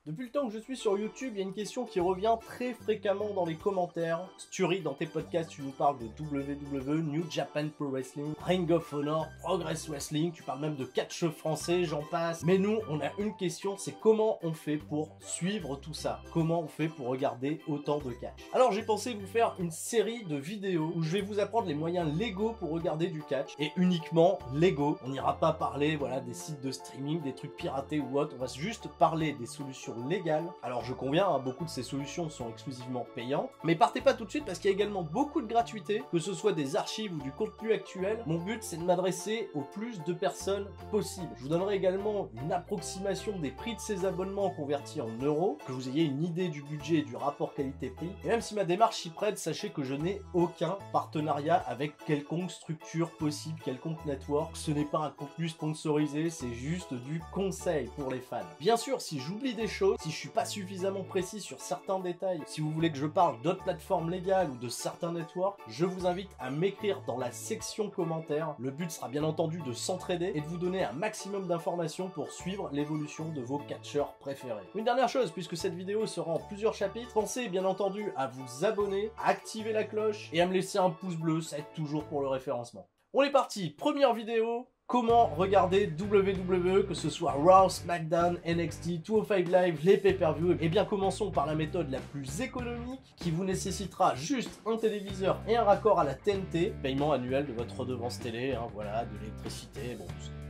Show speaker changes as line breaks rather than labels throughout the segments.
Depuis le temps que je suis sur YouTube, il y a une question qui revient très fréquemment dans les commentaires. Sturi, dans tes podcasts, tu nous parles de WWE, New Japan Pro Wrestling, Ring of Honor, Progress Wrestling, tu parles même de catch français, j'en passe. Mais nous, on a une question, c'est comment on fait pour suivre tout ça? Comment on fait pour regarder autant de catch? Alors j'ai pensé vous faire une série de vidéos où je vais vous apprendre les moyens légaux pour regarder du catch, et uniquement légaux. On n'ira pas parler des sites de streaming, des trucs piratés ou autres, on va juste parler des solutions légales. Alors je conviens, beaucoup de ces solutions sont exclusivement payantes, mais partez pas tout de suite parce qu'il y a également beaucoup de gratuité, que ce soit des archives ou du contenu actuel. Mon but c'est de m'adresser au plus de personnes possible. Je vous donnerai également une approximation des prix de ces abonnements convertis en euros, que vous ayez une idée du budget et du rapport qualité-prix. Et même si ma démarche s'y prête, sachez que je n'ai aucun partenariat avec quelconque structure possible, quelconque network. Ce n'est pas un contenu sponsorisé, c'est juste du conseil pour les fans. Bien sûr, si j'oublie des choses, si je suis pas suffisamment précis sur certains détails, si vous voulez que je parle d'autres plateformes légales ou de certains networks, je vous invite à m'écrire dans la section commentaires. Le but sera bien entendu de s'entraider et de vous donner un maximum d'informations pour suivre l'évolution de vos catcheurs préférés. Une dernière chose, puisque cette vidéo sera en plusieurs chapitres, pensez bien entendu à vous abonner, à activer la cloche et à me laisser un pouce bleu, ça aide toujours pour le référencement. On est parti, première vidéo. Comment regarder WWE, que ce soit Raw, SmackDown, NXT, 205 Live, les pay-per-view? Eh bien commençons par la méthode la plus économique qui vous nécessitera juste un téléviseur et un raccord à la TNT, paiement annuel de votre redevance télé, voilà, de l'électricité, bon,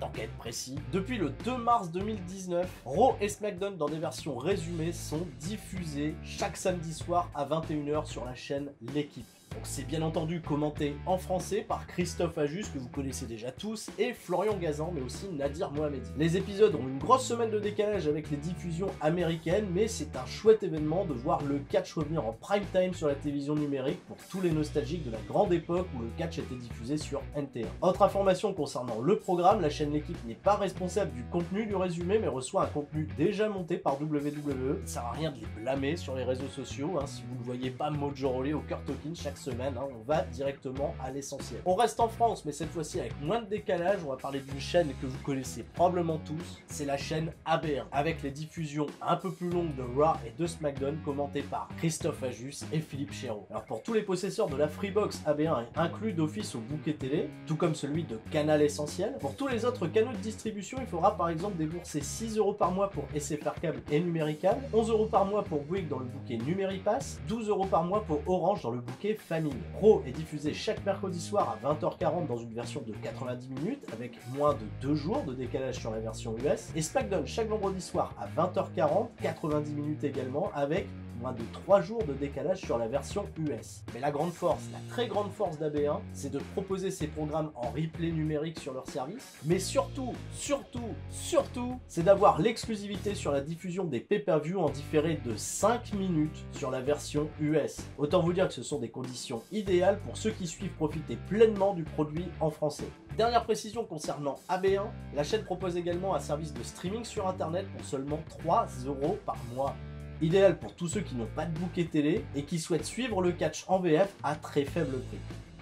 tant qu'à être précis. Depuis le 2 mars 2019, Raw et SmackDown dans des versions résumées sont diffusés chaque samedi soir à 21 h sur la chaîne L'équipe. Donc c'est bien entendu commenté en français par Christophe Ajus, que vous connaissez déjà tous, et Florian Gazan, mais aussi Nadir Mohamedi. Les épisodes ont une grosse semaine de décalage avec les diffusions américaines, mais c'est un chouette événement de voir le catch revenir en prime time sur la télévision numérique pour tous les nostalgiques de la grande époque où le catch était diffusé sur NT1. Autre information concernant le programme, la chaîne L'équipe n'est pas responsable du contenu du résumé, mais reçoit un contenu déjà monté par WWE. Ça sert à rien de les blâmer sur les réseaux sociaux, si vous ne voyez pas Mojo Rawley au Kurt Hawkins chaque semaine, on va directement à l'essentiel. On reste en France, mais cette fois-ci avec moins de décalage. On va parler d'une chaîne que vous connaissez probablement tous, c'est la chaîne AB1, avec les diffusions un peu plus longues de Raw et de SmackDown, commentées par Christophe Ajus et Philippe Chéreau. Alors pour tous les possesseurs de la Freebox, AB1 est inclus d'office au bouquet télé, tout comme celui de Canal Essentiel. Pour tous les autres canaux de distribution, il faudra par exemple débourser 6 € par mois pour SFR Câble et Numérical, 11 € par mois pour Bouygues dans le bouquet Numéripass, 12 € par mois pour Orange dans le bouquet Famille. Raw est diffusé chaque mercredi soir à 20h40 dans une version de 90 minutes avec moins de 2 jours de décalage sur la version US, et SmackDown chaque vendredi soir à 20h40, 90 minutes également, avec moins de 3 jours de décalage sur la version US. Mais la grande force, la très grande force d'AB1, c'est de proposer ces programmes en replay numérique sur leur service, mais surtout, c'est d'avoir l'exclusivité sur la diffusion des pay-per-view en différé de 5 minutes sur la version US. Autant vous dire que ce sont des conditions idéales pour ceux qui suivent profiter pleinement du produit en français. Dernière précision concernant AB1, la chaîne propose également un service de streaming sur internet pour seulement 3 € par mois. Idéal pour tous ceux qui n'ont pas de bouquet télé et qui souhaitent suivre le catch en VF à très faible prix.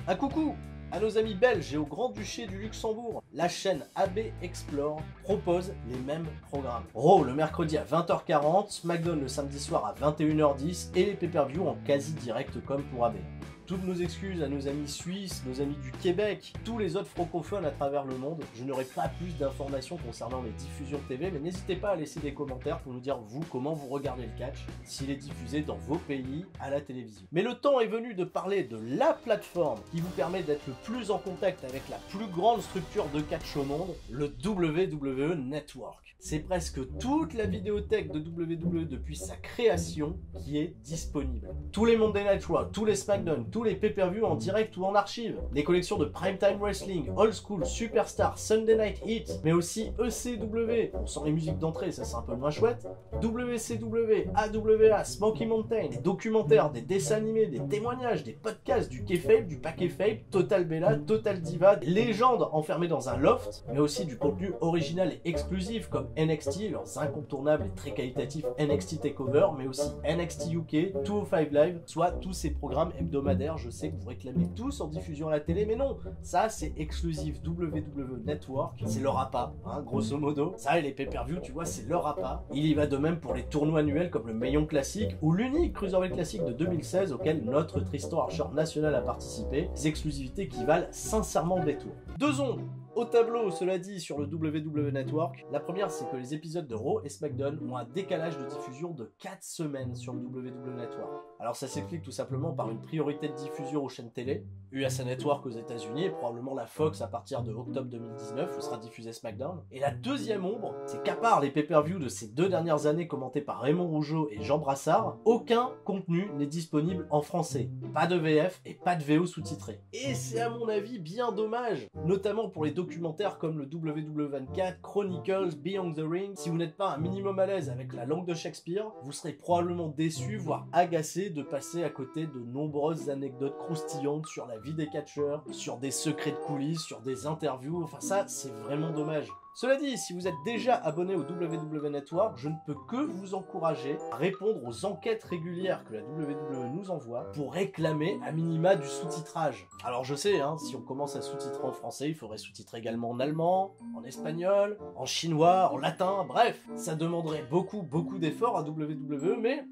Un coucou à nos amis belges et au Grand-Duché du Luxembourg, la chaîne AB Explore propose les mêmes programmes. Raw le mercredi à 20h40, SmackDown le samedi soir à 21h10 et les pay-per-view en quasi direct comme pour AB. Toutes nos excuses à nos amis suisses, nos amis du Québec, tous les autres francophones à travers le monde. Je n'aurai pas plus d'informations concernant les diffusions TV, mais n'hésitez pas à laisser des commentaires pour nous dire vous comment vous regardez le catch, s'il est diffusé dans vos pays à la télévision. Mais le temps est venu de parler de la plateforme qui vous permet d'être le plus en contact avec la plus grande structure de catch au monde, le WWE Network. C'est presque toute la vidéothèque de WWE depuis sa création qui est disponible. Tous les Monday Night Raw, tous les SmackDown, tous les pay-per-view en direct ou en archive, les collections de Primetime Wrestling, Old School, Superstar, Sunday Night Heat, mais aussi ECW, on sent les musiques d'entrée, ça c'est un peu moins chouette, WCW, AWA, Smoky Mountain, des documentaires, des dessins animés, des témoignages, des podcasts, du kayfabe, du pas kayfabe, Total Bella, Total Diva, des légendes enfermées dans un loft, mais aussi du contenu original et exclusif comme NXT, leurs incontournables et très qualitatifs NXT Takeover, mais aussi NXT UK, 205 Live, soit tous ces programmes hebdomadaires hebdomadaire, je sais que vous réclamez tous en diffusion à la télé, mais non, ça c'est exclusif WWE Network, c'est leur appât, hein, grosso modo. Ça et les pay-per-view, tu vois, c'est leur appât. Il y va de même pour les tournois annuels comme le Maillon Classique ou l'unique Cruiserweight Classic de 2016 auquel notre Tristan Archer national a participé, des exclusivités qui valent sincèrement le détour. Deux ondes au tableau, cela dit, sur le WWE Network. La première, c'est que les épisodes de Raw et SmackDown ont un décalage de diffusion de 4 semaines sur le WWE Network. Alors ça s'explique tout simplement par une priorité de diffusion aux chaînes télé, USA Network aux États-Unis et probablement la Fox à partir de octobre 2019 où sera diffusé SmackDown. Et la deuxième ombre, c'est qu'à part les pay-per-view de ces 2 dernières années commentés par Raymond Rougeau et Jean Brassard, aucun contenu n'est disponible en français. Pas de VF et pas de VO sous-titré. Et c'est à mon avis bien dommage, notamment pour les documentaires comme le WWE24, Chronicles, Beyond the Ring. Si vous n'êtes pas un minimum à l'aise avec la langue de Shakespeare, vous serez probablement déçu, voire agacé de passer à côté de nombreuses anecdotes croustillantes sur la vie des catcheurs, sur des secrets de coulisses, sur des interviews, enfin ça c'est vraiment dommage. Cela dit, si vous êtes déjà abonné au WWE Network, je ne peux que vous encourager à répondre aux enquêtes régulières que la WWE nous envoie pour réclamer à minima du sous-titrage. Alors je sais, hein, si on commence à sous-titrer en français, il faudrait sous-titrer également en allemand, en espagnol, en chinois, en latin, bref, ça demanderait beaucoup d'efforts à WWE, mais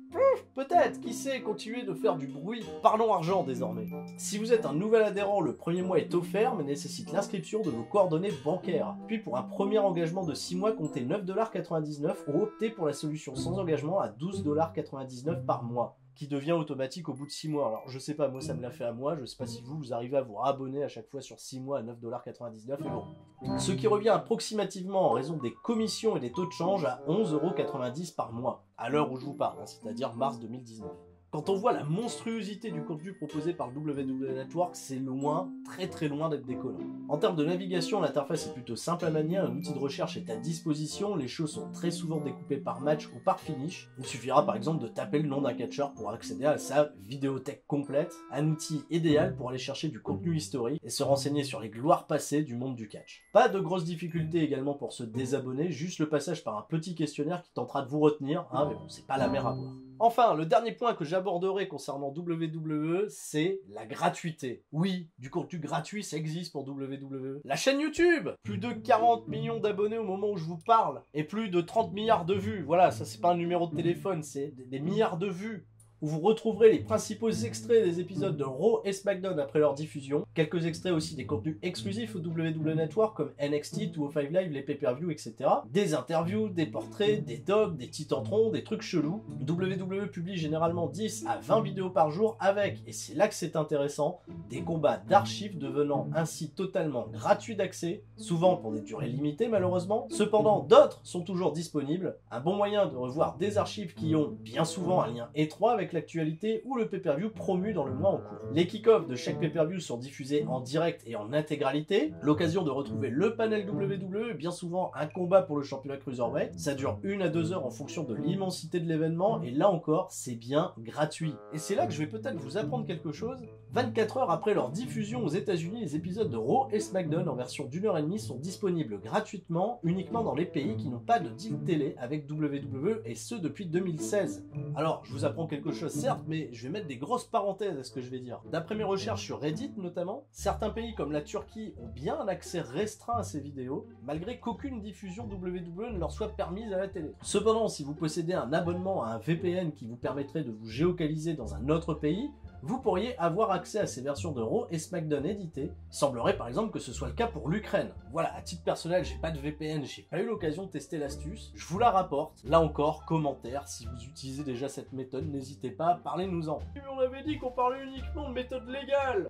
peut-être, qui sait, continuer de faire du bruit. Parlons argent désormais. Si vous êtes un nouvel adhérent, le premier mois est offert, mais nécessite l'inscription de vos coordonnées bancaires. Puis pour un premier engagement de 6 mois, comptez 9,99$ ou optez pour la solution sans engagement à 12,99$ par mois, qui devient automatique au bout de 6 mois. Alors je sais pas, moi ça me l'a fait à moi, je sais pas si vous arrivez à vous abonner à chaque fois sur 6 mois à 9,99$, mais bon. Ce qui revient approximativement en raison des commissions et des taux de change à 11,90€ par mois, à l'heure où je vous parle, hein, c'est-à-dire mars 2019. Quand on voit la monstruosité du contenu proposé par le WWE Network, c'est loin, très loin d'être décollant. En termes de navigation, l'interface est plutôt simple à manier, un outil de recherche est à disposition, les shows sont très souvent découpés par match ou par finish. Il suffira par exemple de taper le nom d'un catcheur pour accéder à sa vidéothèque complète, un outil idéal pour aller chercher du contenu historique et se renseigner sur les gloires passées du monde du catch. Pas de grosses difficultés également pour se désabonner, juste le passage par un petit questionnaire qui tentera de vous retenir, hein, mais bon, c'est pas la mer à boire. Enfin, le dernier point que j'aborderai concernant WWE, c'est la gratuité. Oui, du contenu gratuit, ça existe pour WWE. La chaîne YouTube, plus de 40 millions d'abonnés au moment où je vous parle, et plus de 30 milliards de vues. Voilà, ça c'est pas un numéro de téléphone, c'est des milliards de vues, où vous retrouverez les principaux extraits des épisodes de Raw et SmackDown après leur diffusion, quelques extraits aussi des contenus exclusifs au WWE Network comme NXT, 205 Live, les pay-per-view, etc. Des interviews, des portraits, des docs, des titantrons, des trucs chelous. WWE publie généralement 10 à 20 vidéos par jour avec, et c'est là que c'est intéressant, des combats d'archives devenant ainsi totalement gratuits d'accès, souvent pour des durées limitées malheureusement. Cependant, d'autres sont toujours disponibles, un bon moyen de revoir des archives qui ont bien souvent un lien étroit avec l'actualité ou le pay-per-view promu dans le mois en cours. Les kick-offs de chaque pay-per-view sont diffusés en direct et en intégralité, l'occasion de retrouver le panel WWE, bien souvent un combat pour le championnat Cruiserweight, ça dure 1 à 2 heures en fonction de l'immensité de l'événement et là encore c'est bien gratuit. Et c'est là que je vais peut-être vous apprendre quelque chose. 24 heures après leur diffusion aux États-Unis, les épisodes de Raw et SmackDown en version d'1h30 sont disponibles gratuitement uniquement dans les pays qui n'ont pas de deal télé avec WWE et ce depuis 2016. Alors je vous apprends quelque chose certes, mais je vais mettre des grosses parenthèses à ce que je vais dire. D'après mes recherches sur Reddit notamment, certains pays comme la Turquie ont bien un accès restreint à ces vidéos, malgré qu'aucune diffusion WWE ne leur soit permise à la télé. Cependant, si vous possédez un abonnement à un VPN qui vous permettrait de vous géolocaliser dans un autre pays, vous pourriez avoir accès à ces versions de Raw et SmackDown éditées. Il semblerait par exemple que ce soit le cas pour l'Ukraine. Voilà, à titre personnel, j'ai pas de VPN, j'ai pas eu l'occasion de tester l'astuce. Je vous la rapporte. Là encore, commentaire, si vous utilisez déjà cette méthode, n'hésitez pas, parlez-nous-en. Mais on avait dit qu'on parlait uniquement de méthode légale.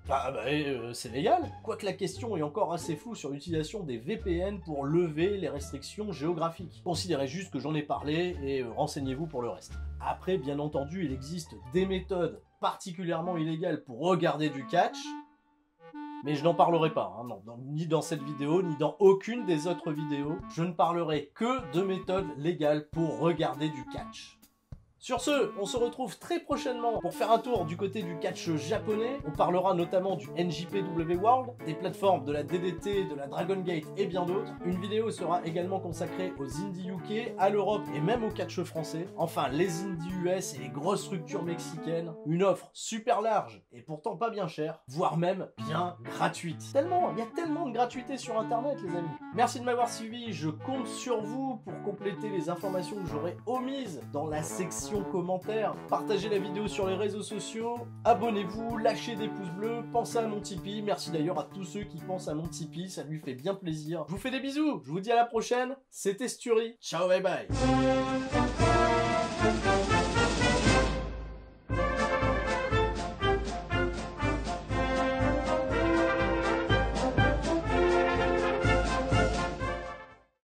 C'est légal. Quoique la question est encore assez floue sur l'utilisation des VPN pour lever les restrictions géographiques. Considérez juste que j'en ai parlé et renseignez-vous pour le reste. Après, bien entendu, il existe des méthodes particulièrement illégales pour regarder du catch, mais je n'en parlerai pas, hein, non, ni dans cette vidéo, ni dans aucune des autres vidéos. Je ne parlerai que de méthodes légales pour regarder du catch. Sur ce, on se retrouve très prochainement pour faire un tour du côté du catch japonais. On parlera notamment du NJPW World, des plateformes de la DDT, de la Dragon Gate et bien d'autres. Une vidéo sera également consacrée aux indies UK, à l'Europe et même au catch français. Enfin, les indies US et les grosses structures mexicaines. Une offre super large et pourtant pas bien chère, voire même bien gratuite. Il y a tellement de gratuité sur internet les amis. Merci de m'avoir suivi, je compte sur vous pour compléter les informations que j'aurai omises dans la section commentaires. Partagez la vidéo sur les réseaux sociaux, abonnez-vous, lâchez des pouces bleus, pensez à mon Tipeee. Merci d'ailleurs à tous ceux qui pensent à mon Tipeee, ça lui fait bien plaisir. Je vous fais des bisous, je vous dis à la prochaine, c'était Sturi. Ciao, bye bye.